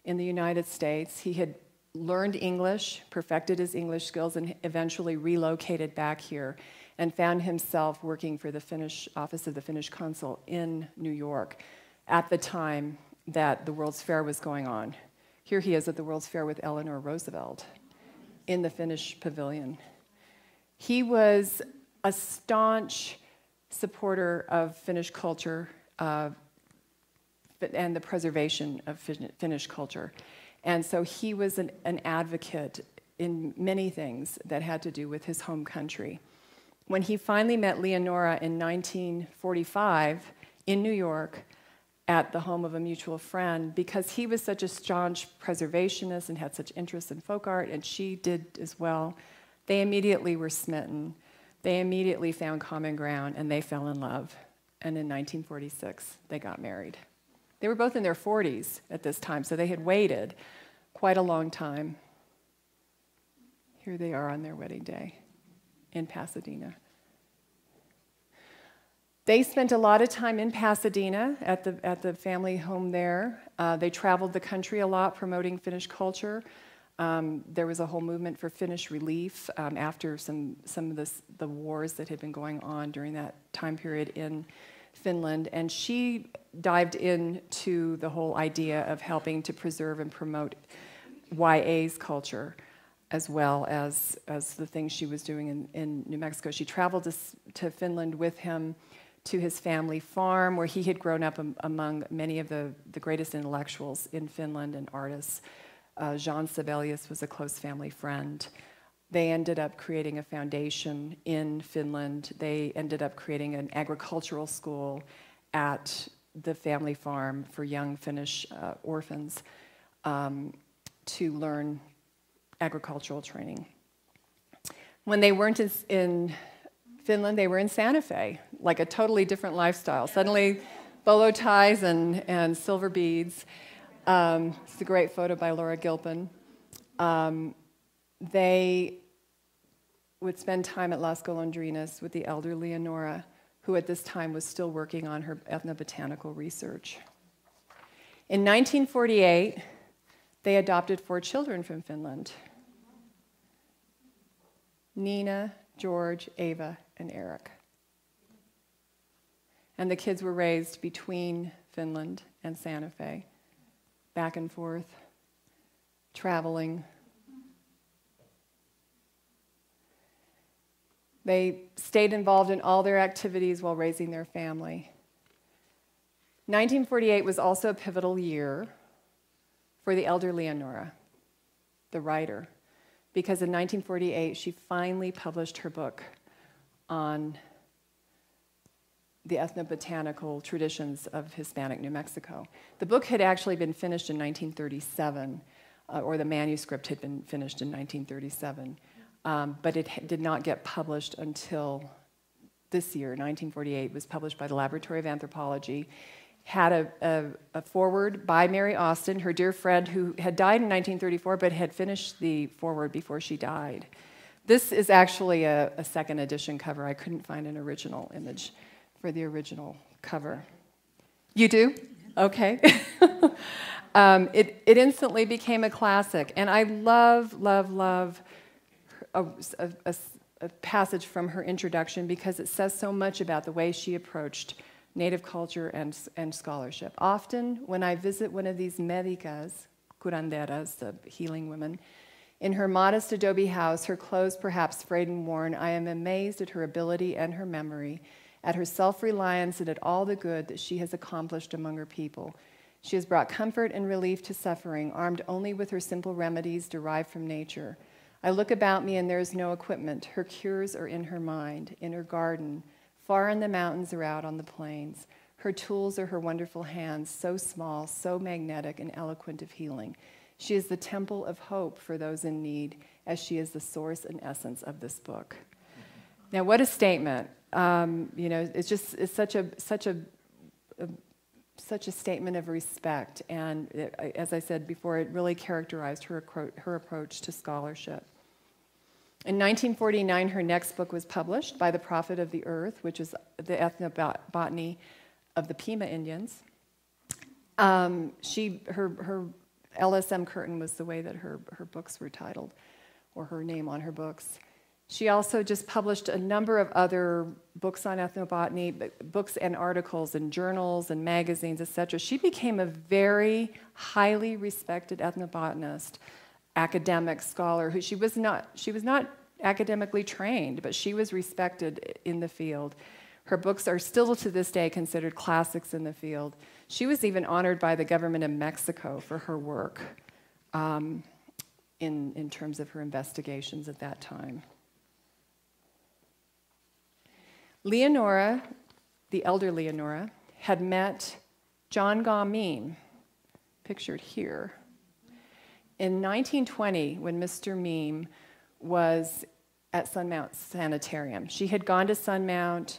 in the United States. He had learned English, perfected his English skills, and eventually relocated back here. and found himself working for the Finnish office of the Finnish consul in New York at the time that the World's Fair was going on. Here he is at the World's Fair with Eleanor Roosevelt in the Finnish pavilion. He was a staunch supporter of Finnish culture and the preservation of Finnish culture. And so he was an advocate in many things that had to do with his home country. When he finally met Leonora in 1945 in New York at the home of a mutual friend, because he was such a staunch preservationist and had such interest in folk art, and she did as well, they immediately were smitten. They immediately found common ground, and they fell in love. And in 1946, they got married. They were both in their 40s at this time, so they had waited quite a long time. Here they are on their wedding day in Pasadena. They spent a lot of time in Pasadena at the family home there. They traveled the country a lot promoting Finnish culture. There was a whole movement for Finnish relief after some of the wars that had been going on during that time period in Finland, and she dived into the whole idea of helping to preserve and promote YA's culture, as well as the things she was doing in New Mexico. She traveled to Finland with him to his family farm, where he had grown up among many of the greatest intellectuals in Finland and artists. Jean Sibelius was a close family friend. They ended up creating a foundation in Finland. They ended up creating an agricultural school at the family farm for young Finnish orphans to learn agricultural training. When they weren't in Finland, they were in Santa Fe, like a totally different lifestyle. Suddenly, bolo ties and silver beads. It's a great photo by Laura Gilpin. They would spend time at Las Golondrinas with the elder Leonora, who at this time was still working on her ethnobotanical research. In 1948, they adopted 4 children from Finland: Nina, George, Ava, and Eric. And the kids were raised between Finland and Santa Fe, back and forth, traveling. They stayed involved in all their activities while raising their family. 1948 was also a pivotal year for the elder Leonora, the writer, because in 1948 she finally published her book on the ethnobotanical traditions of Hispanic New Mexico. The book had actually been finished in 1937, or the manuscript had been finished in 1937, but it did not get published until this year, 1948. It was published by the Laboratory of Anthropology. Had a foreword by Mary Austin, her dear friend, who had died in 1934, but had finished the foreword before she died. This is actually a second edition cover. I couldn't find an original image for the original cover. You do? Okay. It instantly became a classic, and I love a passage from her introduction because it says so much about the way she approached Native culture and scholarship. Often, when I visit one of these medicas, curanderas, the healing women, in her modest adobe house, her clothes perhaps frayed and worn, I am amazed at her ability and her memory, at her self-reliance and at all the good that she has accomplished among her people. She has brought comfort and relief to suffering, armed only with her simple remedies derived from nature. I look about me and there is no equipment. Her cures are in her mind, in her garden, far in the mountains or out on the plains. Her tools are her wonderful hands, so small, so magnetic and eloquent of healing. She is the temple of hope for those in need, as she is the source and essence of this book. Now, what a statement! It's such a statement of respect, and as I said before, it really characterized her approach to scholarship. In 1949, her next book was published, By the Prophet of the Earth, which is the ethnobotany of the Pima Indians. Her LSM Curtin was the way that her books were titled, or her name on her books. She also just published a number of other books on ethnobotany, books and articles in journals and magazines, etc. She became a very highly respected ethnobotanist, academic scholar, who she was not academically trained, but she was respected in the field. Her books are still to this day considered classics in the field. She was even honored by the government of Mexico for her work in terms of her investigations at that time. Leonora, the elder Leonora, had met John Gaw Meme, pictured here, in 1920 when Mr. Meme was at Sunmount Sanitarium. She had gone to Sunmount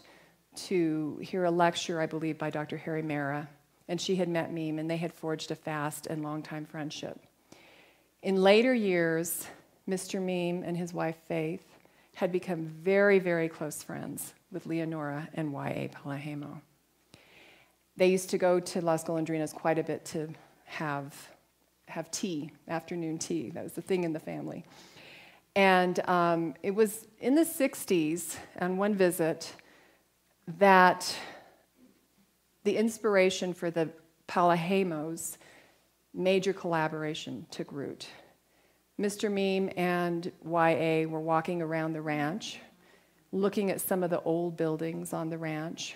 to hear a lecture, I believe, by Dr. Harry Mara, and she had met Meme, and they had forged a fast and long-time friendship. In later years, Mr. Meme and his wife Faith had become very, very close friends with Leonora and Y.A. Paloheimo. They used to go to Las Golondrinas quite a bit to have tea, afternoon tea. That was the thing in the family. And it was in the 60s, on one visit, that the inspiration for the Paloheimos' major collaboration took root. Mr. Meme and Y.A. were walking around the ranch, looking at some of the old buildings on the ranch.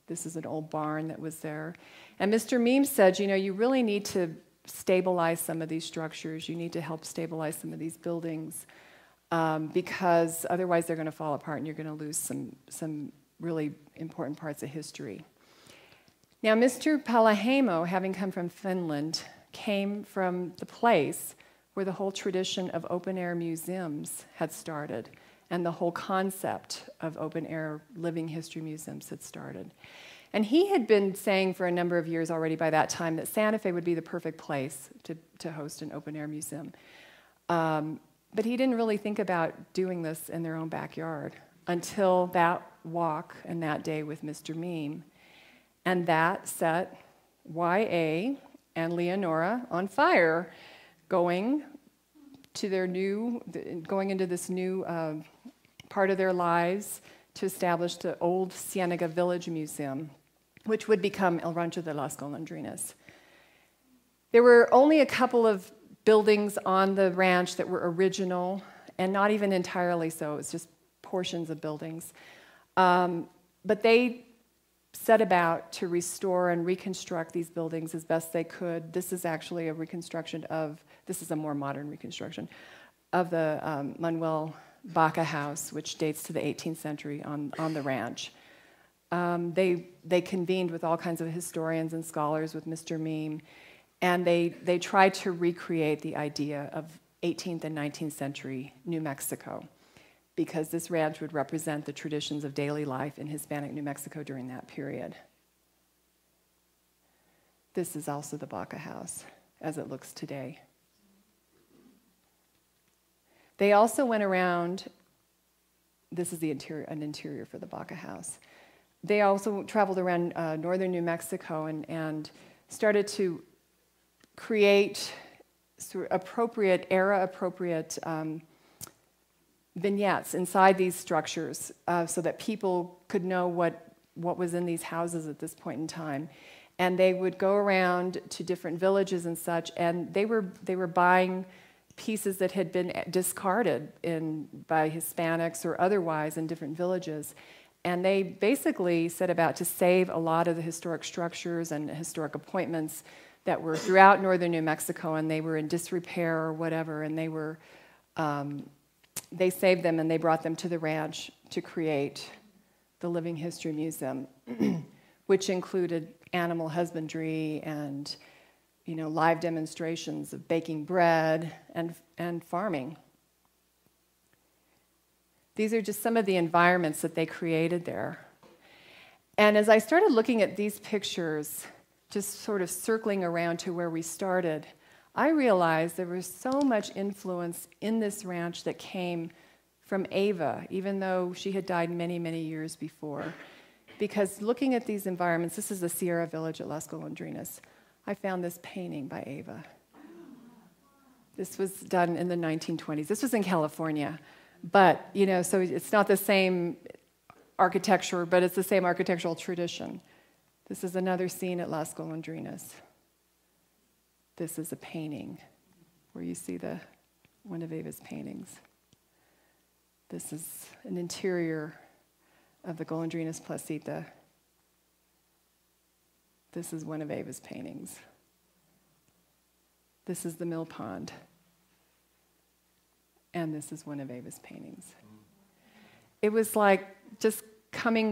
This is an old barn that was there. And Mr. Meme said, you know, you really need to stabilize some of these structures. You need to help stabilize some of these buildings because otherwise they're going to fall apart and you're going to lose some really important parts of history. Now, Mr. Paloheimo, having come from Finland, came from the place where the whole tradition of open-air museums had started and the whole concept of open-air living history museums had started. And he had been saying for a number of years already by that time that Santa Fe would be the perfect place to host an open-air museum. But he didn't really think about doing this in their own backyard until that walk and that day with Mr. Meme. And that set Y.A. and Leonora on fire, going into this new part of their lives to establish the old Cienega Village Museum, which would become El Rancho de las Golondrinas. There were only a couple of buildings on the ranch that were original, and not even entirely so. It was just portions of buildings. But they set about to restore and reconstruct these buildings as best they could. This is actually a reconstruction of, this is a more modern reconstruction, of the Manuel Baca House, which dates to the 18th century on the ranch. They convened with all kinds of historians and scholars with Mr. Meme, and they tried to recreate the idea of 18th and 19th century New Mexico, because this ranch would represent the traditions of daily life in Hispanic New Mexico during that period. This is also the Baca House, as it looks today. They also went around, this is the interior, an interior for the Baca House. They also traveled around northern New Mexico and started to create sort of era-appropriate vignettes inside these structures so that people could know what was in these houses at this point in time. And they would go around to different villages and such, and they were buying pieces that had been discarded by Hispanics or otherwise in different villages. And they basically set about to save a lot of the historic structures and historic appointments that were throughout northern New Mexico, and they were in disrepair or whatever, and they saved them and they brought them to the ranch to create the Living History Museum, which included animal husbandry and live demonstrations of baking bread and farming. These are just some of the environments that they created there. And as I started looking at these pictures, just sort of circling around to where we started, I realized there was so much influence in this ranch that came from Ava, even though she had died many, many years before. Because looking at these environments, this is the Sierra Village at Las Golondrinas. I found this painting by Ava. This was done in the 1920s. This was in California. But, you know, so it's not the same architecture, but it's the same architectural tradition. This is another scene at Las Golondrinas. This is a painting where you see one of Ava's paintings. This is an interior of the Golondrinas Placita. This is one of Ava's paintings. This is the mill pond. And this is one of Ava's paintings. It was like just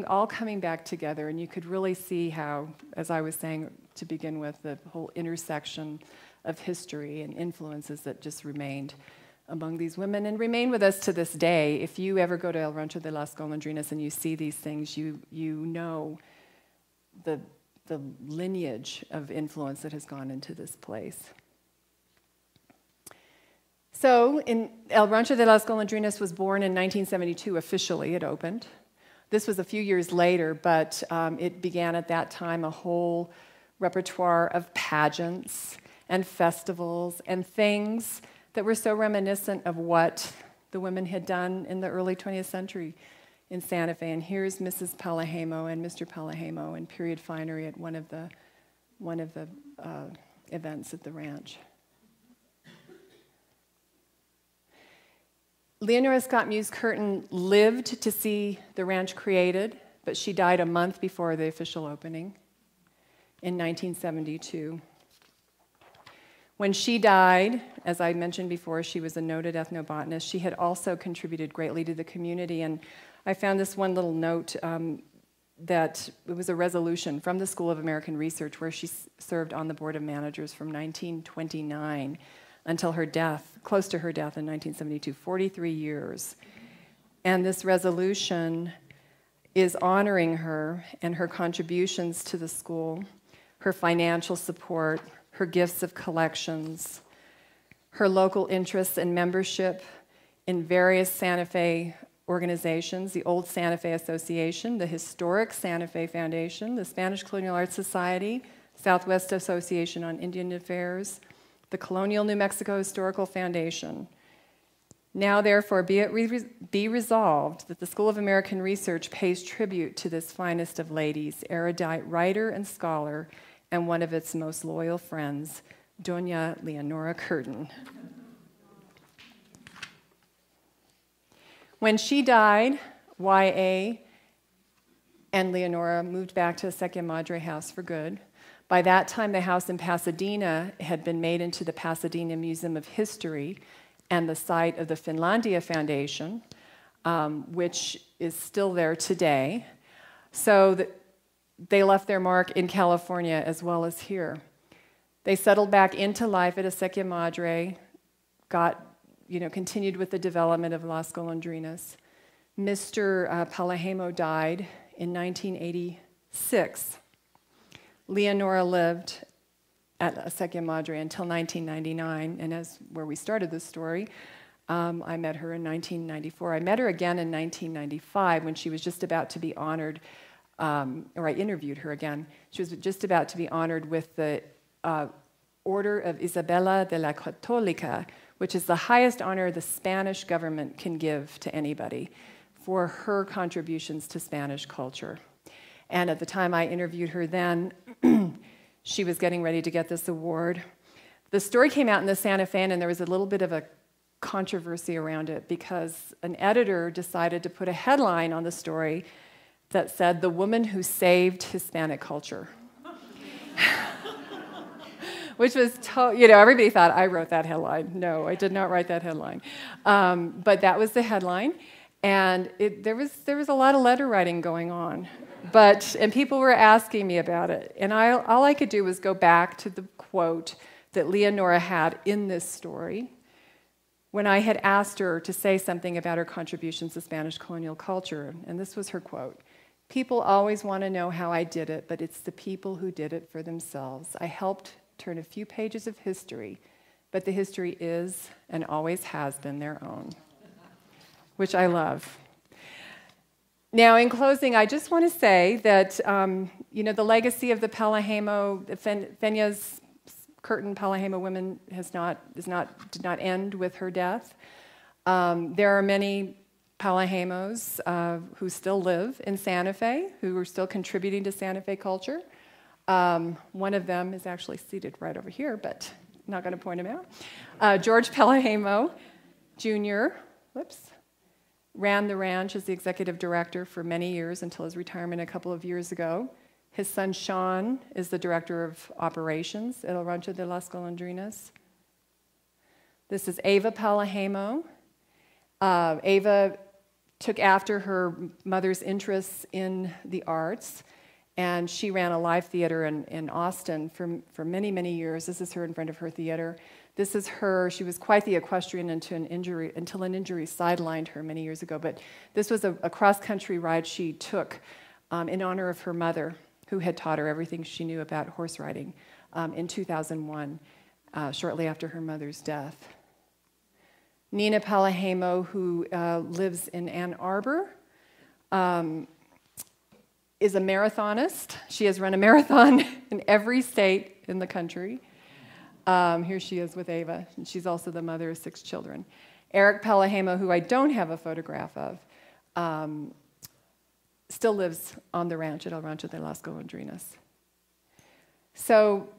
all coming back together, and you could really see how, as I was saying to begin with, the whole intersection of history and influences that just remained among these women and remain with us to this day. If you ever go to El Rancho de las Golondrinas and you see these things, you know the lineage of influence that has gone into this place. So, El Rancho de las Golondrinas was born in 1972, officially, it opened. This was a few years later, but it began at that time a whole repertoire of pageants and festivals and things that were so reminiscent of what the women had done in the early 20th century in Santa Fe. And here's Mrs. Paloheimo and Mr. Paloheimo in period finery at one of the events at the ranch. Leonora Scott Muse Curtin lived to see the ranch created, but she died a month before the official opening in 1972. When she died, as I mentioned before, she was a noted ethnobotanist. She had also contributed greatly to the community, and I found this one little note that it was a resolution from the School of American Research where she served on the board of managers from 1929 until her death, close to her death in 1972, 43 years. And this resolution is honoring her and her contributions to the school, her financial support, her gifts of collections, her local interests and membership in various Santa Fe organizations, the Old Santa Fe Association, the Historic Santa Fe Foundation, the Spanish Colonial Arts Society, Southwest Association on Indian Affairs, the Colonial New Mexico Historical Foundation. Now, therefore, be resolved that the School of American Research pays tribute to this finest of ladies, erudite writer and scholar, and one of its most loyal friends, Doña Leonora Curtin. When she died, Y.A. and Leonora moved back to Acequia Madre House for good. By that time, the house in Pasadena had been made into the Pasadena Museum of History and the site of the Finlandia Foundation, which is still there today. So they left their mark in California as well as here. They settled back into life at Acequia Madre, continued with the development of Las Golondrinas. Mr. Paloheimo died in 1986. Leonora lived at Acequia Madre until 1999, and where we started this story, I met her in 1994. I met her again in 1995 when she was just about to be honored, or I interviewed her again. She was just about to be honored with the Order of Isabella de la Católica, which is the highest honor the Spanish government can give to anybody for her contributions to Spanish culture. And at the time I interviewed her then, she was getting ready to get this award. The story came out in the Santa Fe, and there was a little bit of a controversy around it because an editor decided to put a headline on the story that said, "The woman who saved Hispanic culture." Which was, everybody thought I wrote that headline. No, I did not write that headline. But that was the headline. And there was a lot of letter writing going on. And people were asking me about it. And all I could do was go back to the quote that Leonora had in this story when I had asked her to say something about her contributions to Spanish colonial culture. And this was her quote: "People always want to know how I did it, but it's the people who did it for themselves. I helped turn a few pages of history, but the history is and always has been their own," which I love. Now, in closing, I just want to say that the legacy of the Paloheimo, Fenyes, Curtin Paloheimo women did not end with her death. There are many Paloheimos who still live in Santa Fe, who are still contributing to Santa Fe culture. One of them is actually seated right over here, but I'm not going to point him out. George Paloheimo Jr., ran the ranch as the executive director for many years until his retirement a couple of years ago. His son Sean is the director of operations at El Rancho de las Golondrinas. This is Ava Paloheimo. Ava took after her mother's interests in the arts, and she ran a live theater in Austin for many, many years. This is her in front of her theater. This is her. She was quite the equestrian until an injury sidelined her many years ago. But this was a cross-country ride she took in honor of her mother, who had taught her everything she knew about horse riding in 2001, shortly after her mother's death. Nina Paloheimo, who lives in Ann Arbor, is a marathonist. She has run a marathon in every state in the country. Here she is with Ava, and she's also the mother of 6 children. Eric Paloheimo, who I don't have a photograph of, still lives on the ranch at El Rancho de las Golondrinas. So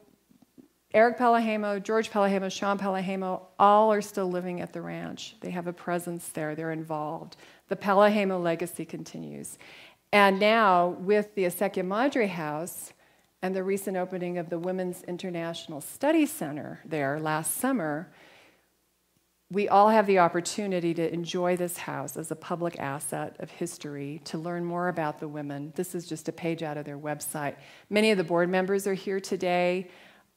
Eric Paloheimo, George Paloheimo, Sean Paloheimo, all are still living at the ranch. They have a presence there. They're involved. The Paloheimo legacy continues. And now, with the Acequia Madre House and the recent opening of the Women's International Study Center there last summer, we all have the opportunity to enjoy this house as a public asset of history, to learn more about the women. This is just a page out of their website. Many of the board members are here today.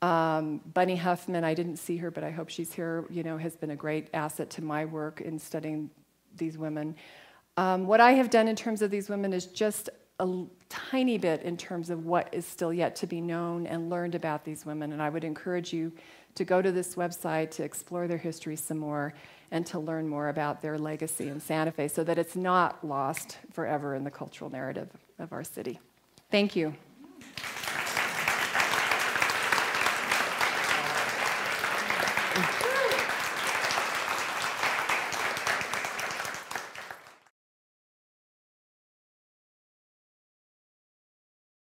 Bunny Huffman, I didn't see her, but I hope she's here, has been a great asset to my work in studying these women. What I have done in terms of these women is just a tiny bit in terms of what is still yet to be known and learned about these women, and I would encourage you to go to this website, to explore their history some more, and to learn more about their legacy in Santa Fe so that it's not lost forever in the cultural narrative of our city. Thank you.